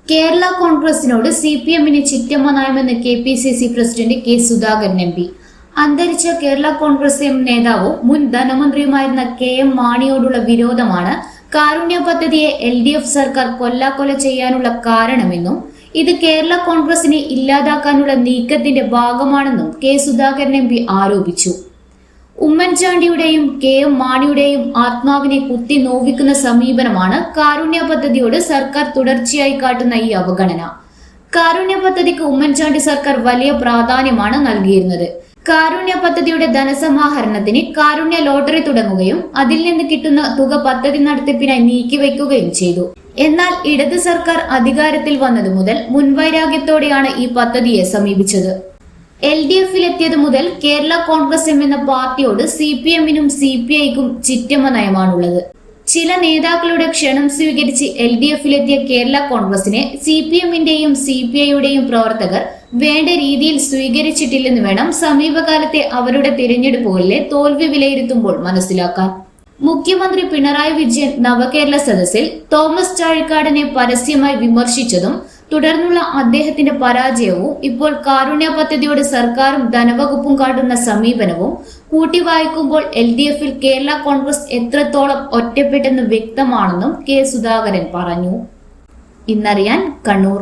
കേരള കോൺഗ്രസിനോട് CPM-ന് ചിറ്റമ്മ നയമെന്ന് KPCC president K. Sudhakaran MP. അന്തരിച്ച കേരള കോൺഗ്രസ് നേതാവും മുൻ ധനമന്ത്രിയുമായിരുന്ന KM മാണിയോടുള്ള വിരോധമാണ് കാരുണ്യ പദ്ധതിയെ LDF സർക്കാർ കൊല്ലാക്കൊല ചെയ്യാനുള്ള കാരണമെന്നും ഇത് കേരള കോൺഗ്രസിനെ ഇല്ലാതാക്കാനുള്ള നീക്കത്തിന്റെ ഭാഗമാണെന്നും K. സുധാകരൻ MP ആരോപിച്ചു. ഉമ്മൻചാണ്ടിയുടെയും KM മാണിയുടെയും ആത്മാവിനെ കുത്തി നോവിക്കുന്ന സമീപനമാണ് കാരുണ്യ പദ്ധതിയോട് സർക്കാർ തുടർച്ചയായി കാട്ടുന്ന ഈ അവഗണന. കാരുണ്യ പദ്ധതിക്ക് ഉമ്മൻചാണ്ടി സർക്കാർ വലിയ പ്രാധാന്യമാണ് നൽകിയിരുന്നത്. കാരുണ്യ പദ്ധതിയുടെ ധനസമാഹരണത്തിന് കാരുണ്യ ലോട്ടറി തുടങ്ങുകയും അതിൽ നിന്ന് കിട്ടുന്ന തുക പദ്ധതി നടത്തിപ്പിനായി നീക്കിവെക്കുകയും ചെയ്തു. എന്നാൽ ഇടത് സർക്കാർ അധികാരത്തിൽ വന്നതു മുതൽ മുൻവൈരാഗ്യത്തോടെയാണ് ഈ പദ്ധതിയെ സമീപിച്ചത്. LDF-ലെത്തിയത് മുതൽ കേരള കോൺഗ്രസ് എന്ന പാർട്ടിയോട് CPM-നും CPI-ക്കും ചിറ്റമ്മ നയമാണുള്ളത്. ചില നേതാക്കളുടെ ക്ഷണം സ്വീകരിച്ച് LDF-ലെത്തിയ കേരള കോൺഗ്രസിനെ CPM-ന്റെയും CPI-യുടെയും പ്രവർത്തകർ വേണ്ട രീതിയിൽ സ്വീകരിച്ചിട്ടില്ലെന്ന് വേണം സമീപകാലത്തെ അവരുടെ തിരഞ്ഞെടുപ്പുകളിലെ തോൽവി വിലയിരുത്തുമ്പോൾ മനസ്സിലാക്കാൻ. മുഖ്യമന്ത്രി പിണറായി വിജയൻ നവകേരള സദസ്സിൽ തോമസ് ചാഴിക്കാടനെ പരസ്യമായി വിമർശിച്ചതും തുടർന്നുള്ള അദ്ദേഹത്തിന്റെ പരാജയവും ഇപ്പോൾ കാരുണ്യ പദ്ധതിയോട് സർക്കാരും ധനവകുപ്പും കാട്ടുന്ന സമീപനവും കൂട്ടിവായിക്കുമ്പോൾ LDF-ൽ കേരള കോൺഗ്രസ് എത്രത്തോളം ഒറ്റപ്പെട്ടെന്ന് വ്യക്തമാണെന്നും K. സുധാകരൻ പറഞ്ഞു. ഇന്നറിയാൻ കണ്ണൂർ.